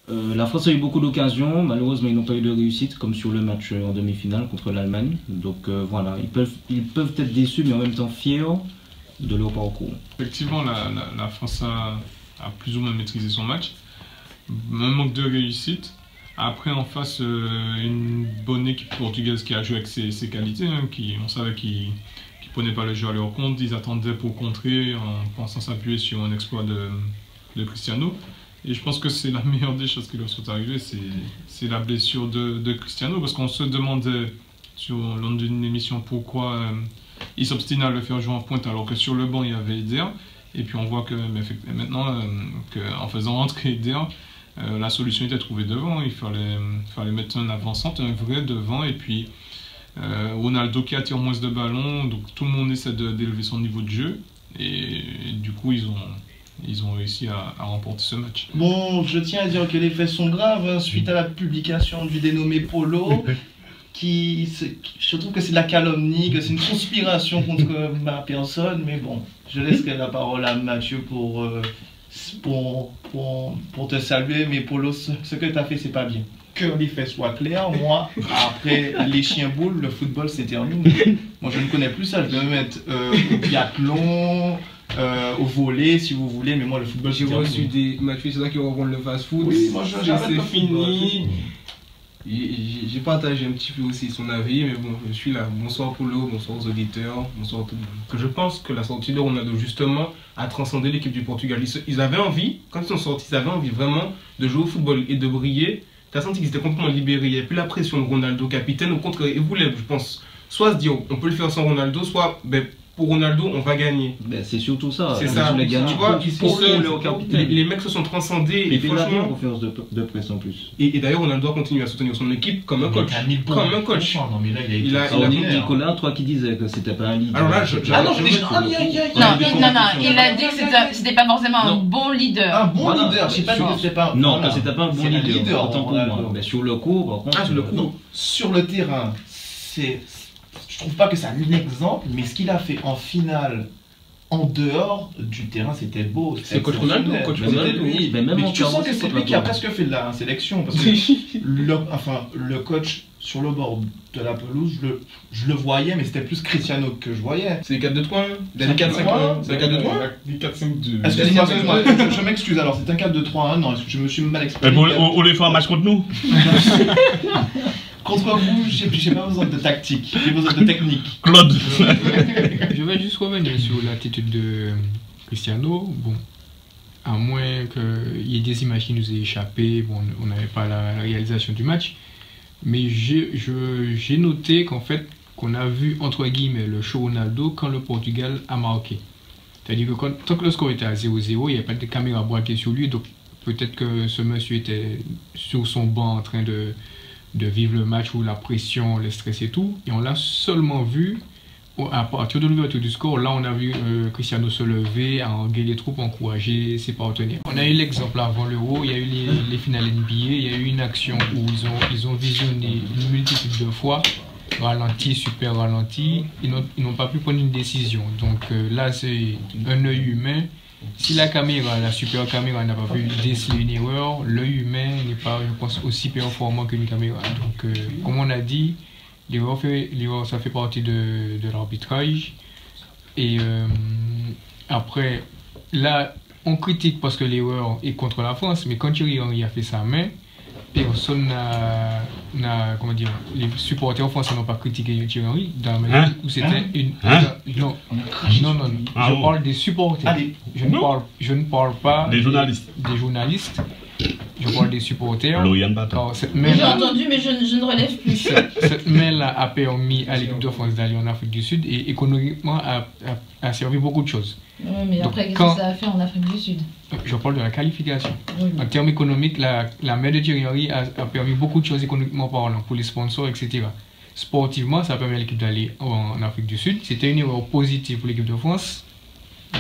La France a eu beaucoup d'occasions, malheureusement ils n'ont pas eu de réussite, comme sur le match en demi-finale contre l'Allemagne. Donc voilà, ils peuvent être déçus, mais en même temps fiers de leur parcours. Effectivement, la France a plus ou moins maîtrisé son match. Un manque de réussite. Après, en face, une bonne équipe portugaise qui a joué avec ses qualités, hein, on savait qu'ils ne prenaient pas le jeu à leur compte. Ils attendaient pour contrer en pensant s'appuyer sur un exploit de Cristiano. Et je pense que c'est la meilleure des choses qui leur sont arrivées, c'est la blessure de Cristiano, parce qu'on se demandait lors d'une émission pourquoi il s'obstinait à le faire jouer en pointe alors que sur le banc il y avait Eder. Et puis on voit que maintenant qu'en faisant entrer Eder, la solution était trouvée devant. Il fallait mettre un avançant, un vrai devant, et puis Ronaldo qui attire moins de ballons, donc tout le monde essaie d'élever son niveau de jeu, et du coup ils ont réussi à remporter ce match. Bon, je tiens à dire que les faits sont graves, hein, suite à la publication du dénommé Polo, je trouve que c'est de la calomnie, que c'est une conspiration contre ma personne, mais bon, je laisserai la parole à Mathieu pour te saluer, mais Polo, ce que tu as fait, c'est pas bien. Que les faits soient clairs, moi, après les chiens boules, le football c'est terminé. Moi je ne connais plus ça, je vais me mettre au biathlon, au volley si vous voulez, mais moi le football c'est terminé. J'ai reçu des Mathieu, c'est là qui revendent le fast-food. Oui, moi c'est fini. J'ai partagé un petit peu aussi son avis, mais bon, je suis là. Bonsoir Polo, bonsoir aux auditeurs, bonsoir à tout le monde. Je pense que la sortie de Ronaldo, justement, a transcendé l'équipe du Portugal. Ils avaient envie, quand ils sont sortis, ils avaient envie vraiment de jouer au football et de briller. Tu as senti qu'ils étaient complètement libérés. Il n'y avait plus la pression de Ronaldo, capitaine. Au contraire, ils voulaient, je pense, soit se dire on peut le faire sans Ronaldo, soit pour Ronaldo, on va gagner. C'est surtout ça. C'est ça. Tu vois, les mecs se sont transcendés. Et franchement, confiance de presse en plus. Et d'ailleurs, Ronaldo a continué à soutenir son équipe comme un coach. Comme un coach. Non, mais là, il a Nicolas, toi qui disais que c'était pas un leader. Alors là, non, il a dit que c'était pas forcément un bon leader. Un bon leader, je sais pas que c'était pas. Non, que c'était pas un bon leader. Autant pour moi. Mais sur le court, par contre. Ah, sur le court. Sur le terrain, je trouve pas que c'est un exemple, mais ce qu'il a fait en finale, en dehors du terrain, c'était beau. C'est coach Ronaldo, oui, mais même tu sens que c'est lui qui a presque fait de la sélection, parce que le coach sur le bord de la pelouse, je le voyais, mais c'était plus Cristiano que je voyais. C'est 4-2-3, c'est 4-5-1, c'est 4-2-3, 4-5-2. Excusez-moi, je m'excuse, alors c'est un 4-2-3-1, non, je me suis mal exprimé. On les fait un match contre nous. Contre vous, j'ai pas besoin de tactique, j'ai besoin de technique. Claude. Je vais juste revenir sur l'attitude de Cristiano. Bon, à moins qu'il y ait des images qui nous aient échappé, bon, on n'avait pas la réalisation du match. Mais j'ai noté qu'en fait, qu'on a vu entre guillemets le show Ronaldo quand le Portugal a marqué. C'est-à-dire que tant que le score était à 0-0, il n'y avait pas de caméra braquée sur lui, donc peut-être que ce monsieur était sur son banc en train de vivre le match, ou la pression, le stress et tout, et on l'a seulement vu à partir de l'ouverture du score. Là on a vu Cristiano se lever, engueuler les troupes, encourager ses partenaires. On a eu l'exemple avant l'Euro, il y a eu les finales NBA, il y a eu une action où ils ont visionné une multitude de fois, ralenti, super ralenti, ils n'ont pas pu prendre une décision. Donc là c'est un œil humain. Si la super caméra n'a pas pu déceler une erreur, l'œil humain n'est pas, je pense, aussi performant qu'une caméra. Donc, comme on a dit, l'erreur ça fait partie de l'arbitrage. Et après, là, on critique parce que l'erreur est contre la France, mais quand Thierry Henry a fait sa main, personne n'a, comment dire, les supporters français n'ont pas critiqué Thierry Henry dans la manière où c'était une. Non, je parle des supporters. Je ne parle pas des journalistes. Je parle des supporters. J'ai entendu, mais je ne relève plus. Cette main-là a permis à l'équipe de France d'aller en Afrique du Sud et économiquement a servi beaucoup de choses. Oui, mais après, qu'est-ce que ça a fait en Afrique du Sud? Je parle de la qualification. Oui. En termes économiques, la main de Thierry Henry a permis beaucoup de choses économiquement parlant, pour les sponsors, etc. Sportivement, ça a permis à l'équipe d'aller en Afrique du Sud. C'était une erreur positive pour l'équipe de France. Il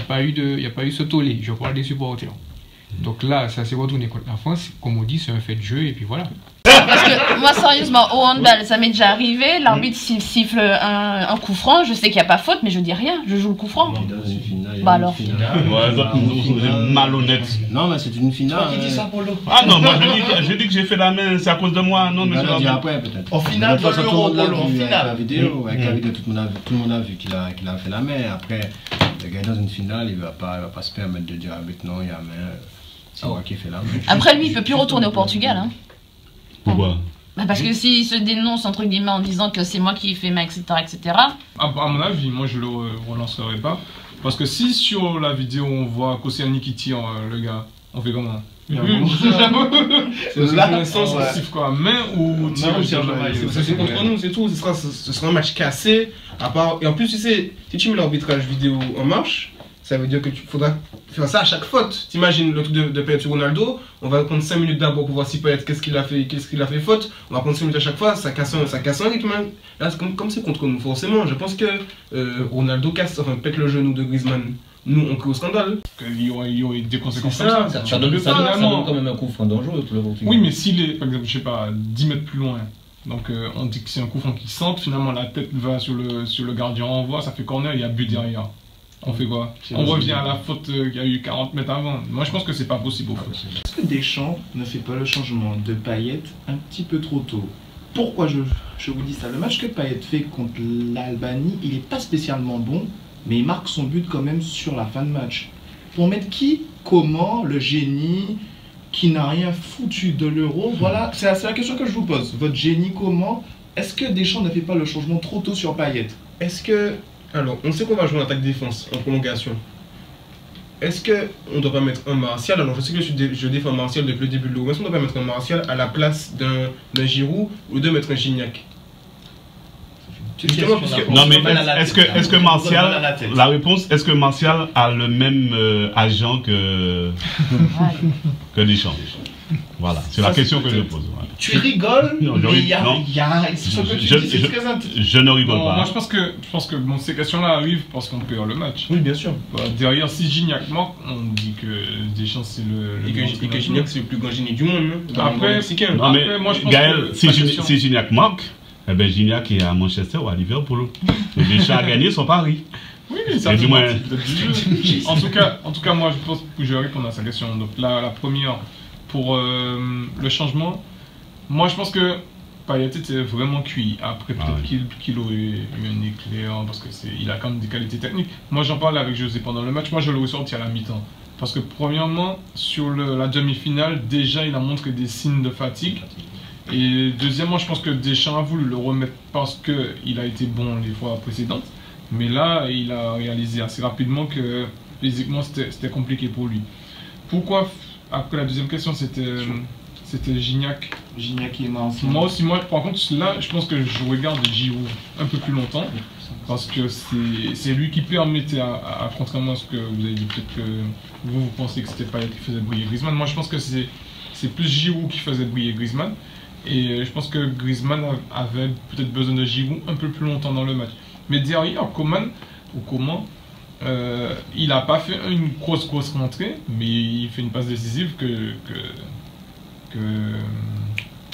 n'y a pas eu ce tollé. Je parle des supporters. Donc là, ça s'est retourné contre la France. Comme on dit, c'est un fait de jeu et puis voilà. Parce que moi, sérieusement, au handball, ça m'est déjà arrivé. L'arbitre siffle un coup franc. Je sais qu'il n'y a pas faute, mais je dis rien. Je joue le coup franc. Bah alors. Ouais, malhonnête. Non, mais c'est une finale. Qui dit ça, Polo? Ah non, moi je dis que j'ai fait la main, c'est à cause de moi. Non, mais On va dire après, peut-être. En finale, De toute façon, l'Euro, tout le monde l'a Polo, en vu avec finale. la vidéo, tout le monde a vu qu'il a fait la main. Après, le gars dans une finale, il va pas se permettre de dire ah non, il y a main. C'est moi qui ai fait la main. Après, lui, il peut plus retourner au Portugal. Hein. Pourquoi? Bah parce que s'il se dénonce, entre guillemets, en disant que c'est moi qui ai fait main, etc., etc. À mon avis, moi je le relancerai pas. Parce que si sur la vidéo on voit Koscielny qui tire le gars, on fait comment? C'est Là, pour l'instant, ouais. On siffle quoi? Main ou tir? c'est contre nous, c'est tout. Ce sera un match cassé. À part... Et en plus, tu sais, si tu mets l'arbitrage vidéo en marche, ça veut dire que tu faudra faire ça à chaque faute. T'imagines le truc de Payet sur Ronaldo, on va prendre 5 minutes d'abord pour voir si Payet qu'est-ce qu'il a fait faute. On va prendre 5 minutes à chaque fois, ça casse un rythme. Là, comme c'est contre nous, forcément. Je pense que Ronaldo pète le genou de Griezmann. Nous, on crie au scandale. Il y aurait des conséquences C'est comme ça. Ça donne quand même un coup franc dangereux pour le Portugal. Oui, mais s'il est, par exemple, je sais pas, 10 mètres plus loin, donc on dit que c'est un coup franc qui centre, finalement la tête va sur le gardien renvoi, ça fait corner, il y a but derrière. On fait quoi? On revient à la faute qu'il y a eu 40 mètres avant. Moi je pense que c'est pas possible au fait. Est-ce que Deschamps ne fait pas le changement de Payet un petit peu trop tôt? Pourquoi je vous dis ça? Le match que Payet fait contre l'Albanie, il n'est pas spécialement bon, mais il marque son but quand même sur la fin de match. Pour mettre qui? Comment? Le génie qui n'a rien foutu de l'Euro? Voilà, c'est la question que je vous pose. Votre génie comment? Est-ce que Deschamps ne fait pas le changement trop tôt sur Payet? Est-ce que... Alors, on sait qu'on va jouer en attaque-défense, en prolongation. Est-ce qu'on ne doit pas mettre un Martial? Alors, je sais que je défends Martial depuis le début de l'Euro. Est-ce qu'on ne doit pas mettre un Martial à la place d'un Giroud ou de mettre un Gignac? Justement, puisque... Non, mais est-ce que Martial, la réponse, est-ce que Martial a le même agent que Deschamps? Voilà, c'est la question que je pose. Voilà. Tu rigoles, Non, mais il y a je très ne rigole pas. Moi je pense que bon, ces questions-là arrivent parce qu'on perd le match. Oui, bien sûr. Bah, derrière, si Gignac manque, on dit que Deschamps c'est le Et que Gignac c'est le plus grand génie du monde. Après, Non, mais après, moi je pense Gaël, que si Gignac manque, eh ben Gignac est à Manchester ou à Liverpool. Et Deschamps a gagné son pari. oui, ça Et fait du moins- partie du jeu. En tout cas, moi je pense que je vais répondre à sa question. Donc la première, pour le changement, moi je pense que Payet était vraiment cuit. Après peut-être qu'il aurait eu un éclair parce que il a quand même des qualités techniques. Moi j'en parlais avec José pendant le match, moi je l'aurais sorti à la mi-temps. Parce que premièrement, sur la demi-finale, déjà il a montré des signes de fatigue. Et deuxièmement, je pense que Deschamps a voulu le remettre parce qu'il a été bon les fois précédentes. Mais là, il a réalisé assez rapidement que physiquement c'était compliqué pour lui. Pourquoi? Après la deuxième question, c'était Gignac. Gignac et Martial. Moi aussi, par contre, là, je pense que je regarde Giroud un peu plus longtemps. Parce que c'est lui qui permettait, contrairement à ce que vous avez dit, peut-être que vous pensez que c'était Payet qui faisait briller Griezmann. Moi, je pense que c'est plus Giroud qui faisait briller Griezmann. Et je pense que Griezmann avait peut-être besoin de Giroud un peu plus longtemps dans le match. Mais derrière, Coman, il n'a pas fait une grosse rentrée, mais il fait une passe décisive que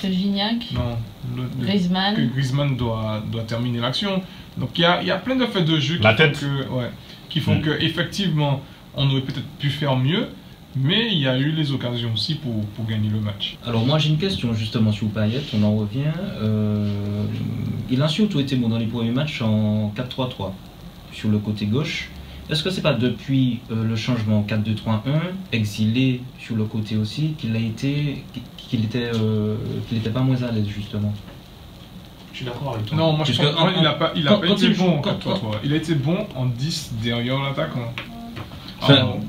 Gignac, que Griezmann doit terminer l'action. Donc il y a plein de faits de jeu qui font que effectivement on aurait peut-être pu faire mieux, mais il y a eu les occasions aussi pour gagner le match. Alors moi j'ai une question justement sur Payet, on en revient. Il a surtout été bon dans les premiers matchs en 4-3-3 sur le côté gauche. Est-ce que c'est pas depuis le changement 4-2-3-1, exilé sur le côté aussi, qu'il était pas moins à l'aise justement? Je suis d'accord avec toi. Non, moi je pense qu'il n'a pas été bon en 4-3-3. Il a été bon en 10 derrière l'attaquant.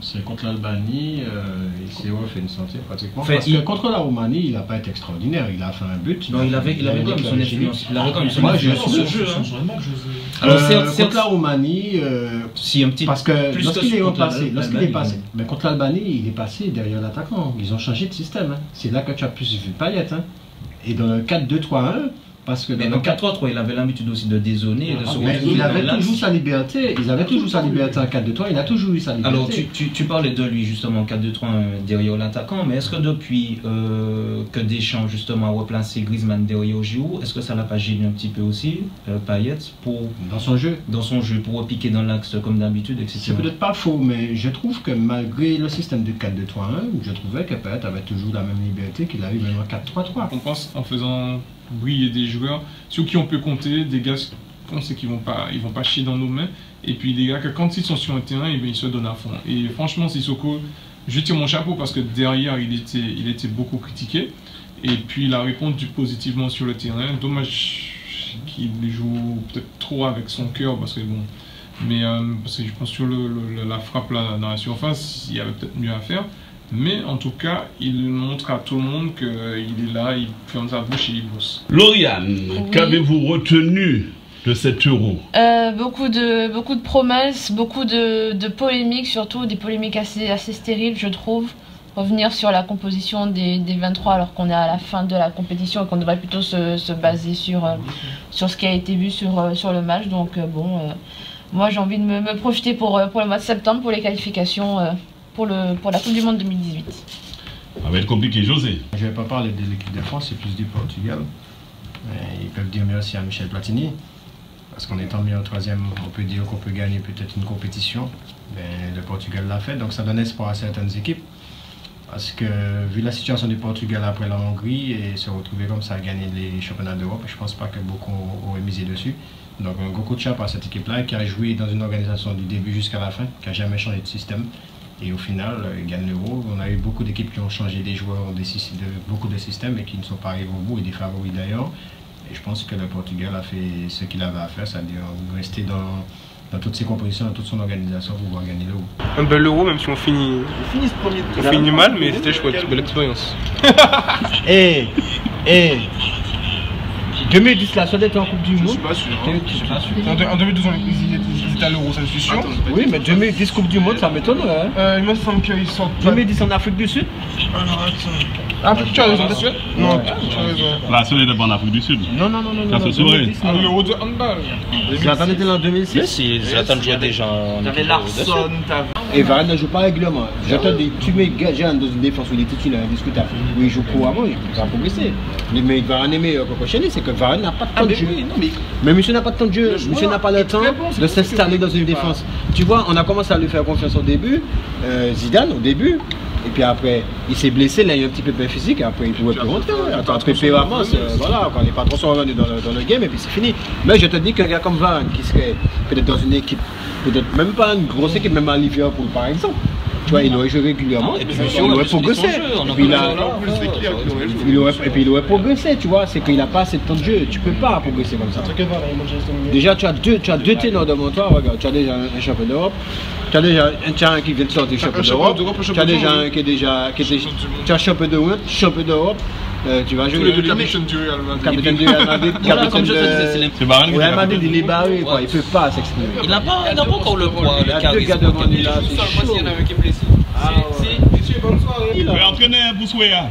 C'est contre l'Albanie, ici on fait une santé pratiquement. Parce que contre la Roumanie, il n'a pas été extraordinaire, il a fait un but. Non, il avait quand même son influence. Il avait quand même son Moi, influence sur ce jeu. Alors, contre la Roumanie, si un petit parce que lorsqu'il est passé, mais mais contre l'Albanie, il est passé derrière l'attaquant. Ils ont changé de système. Hein. C'est là que tu as plus vu Payet. Hein. Et dans le 4-2-3-1, Parce que Mais dans 4-3-3, il avait l'habitude aussi de dézoner et de se retrouver. Il avait toujours sa liberté. Ils avaient toujours sa liberté en 4-2-3. Il a toujours eu sa liberté. Alors, tu parlais de lui justement en 4-2-3 derrière l'attaquant, mais est-ce que depuis que Deschamps justement a replacé Griezmann derrière Giroud, est-ce que ça l'a pas gêné un petit peu aussi, Payet, dans son jeu, pour piquer dans l'axe comme d'habitude, etc. C'est peut-être pas faux, mais je trouve que malgré le système de 4-2-3-1, je trouvais que Payet avait toujours la même liberté qu'il a eu même en 4-3-3. On pense en faisant briller des joueurs sur qui on peut compter, des gars qu'on sait qu'ils vont pas chier dans nos mains, et puis des gars que quand ils sont sur un terrain, ils se donnent à fond. Et franchement, Sissoko, je tire mon chapeau parce que derrière, il était beaucoup critiqué, et puis il a répondu positivement sur le terrain. Dommage qu'il joue peut-être trop avec son cœur, parce que bon, mais parce que je pense sur la frappe là, dans la surface, il y avait peut-être mieux à faire. Mais en tout cas, il montre à tout le monde qu'il est là, il ferme sa bouche et il bosse. Lauriane, qu'avez-vous retenu de cet Euro? Beaucoup de promesses, beaucoup de polémiques, surtout des polémiques assez stériles, je trouve. Revenir sur la composition des 23 alors qu'on est à la fin de la compétition et qu'on devrait plutôt se baser sur ce qui a été vu sur le match. Donc moi j'ai envie de me projeter pour le mois de septembre, pour les qualifications. Pour la Coupe du Monde 2018. Ça va être compliqué, José. Je ne vais pas parler de l'équipe de France, c'est plus du Portugal. Ils peuvent dire merci à Michel Platini, parce qu'en étant mis en troisième, on peut dire qu'on peut gagner peut-être une compétition. Mais le Portugal l'a fait, donc ça donne espoir à certaines équipes. Parce que vu la situation du Portugal après la Hongrie, et se retrouver comme ça à gagner les championnats d'Europe, je ne pense pas que beaucoup auraient misé dessus. Donc un gros coup de chapeau à cette équipe-là, qui a joué dans une organisation du début jusqu'à la fin, qui n'a jamais changé de système. Et au final, il gagne l'Euro. On a eu beaucoup d'équipes qui ont changé des joueurs, beaucoup de systèmes et qui ne sont pas arrivés au bout, et des favoris d'ailleurs. Et je pense que le Portugal a fait ce qu'il avait à faire, c'est-à-dire rester dans toutes ses compositions, dans toute son organisation pour pouvoir gagner l'Euro. Un bel Euro, même si on finit mal, mais c'était chouette, belle expérience. 2010, la seule était en Coupe du Monde. Je suis pas sûr. En 2012, ils étaient à l'Euro, ça je suis sûr. Oui, mais 2010 Coupe du Monde, ça m'étonnerait. Il me semble qu'ils sont. 2010 en Afrique du Sud. Ah, tu as raison, t'as sûr? Non, tu as raison. La seule était pas en Afrique du Sud. Non. Ça se saurait. L'Euro de handball. Zlatan était là en 2006. Si, Zlatan jouait déjà en T'avais Larsson, Et Varane ne joue pas régulièrement. J'attends tu mets Gajan dans une défense où il est titulaire indiscutable, où il joue couramment, il va progresser. Mais Varane est meilleur que Koscielny, c'est que Varane n'a pas de temps de jeu. Mais monsieur n'a pas de temps de jeu, monsieur n'a pas le temps de s'installer dans une défense. Tu vois, on a commencé à lui faire confiance au début, Zidane au début. Et puis après, il s'est blessé, là il y a un petit peu physique, et après il ne pouvait plus rentrer. Entre Pépé et Ramos, voilà, quand les patrons sont revenus dans le game, et puis c'est fini. Mais je te dis qu'un gars comme Varane, qui serait peut-être dans une équipe, peut-être même pas une grosse équipe, même à Liverpool par exemple, tu vois, il aurait joué régulièrement, et puis il aurait progressé. Et puis il aurait progressé, tu vois, c'est qu'il n'a pas assez de temps de jeu, tu peux pas progresser comme ça. Déjà, tu as deux ténors devant toi, regarde, tu as déjà un champion d'Europe. Tu as déjà un qui vient de sortir champion d'Europe. Tu as déjà un qui est déjà. Tu as champion d'Europe. Tu vas jouer le capitaine du Real Madrid. Capitaine du Real Madrid. Comme je te disais, C'est Varane qui Real Madrid, il est barré, quoi. Il peut pas s'exprimer. il n'a pas encore le poids, Il y a deux gars devant lui là, c'est chaud. Il y en a un qui est blessé. Vous pouvez entraîner pour Souéa.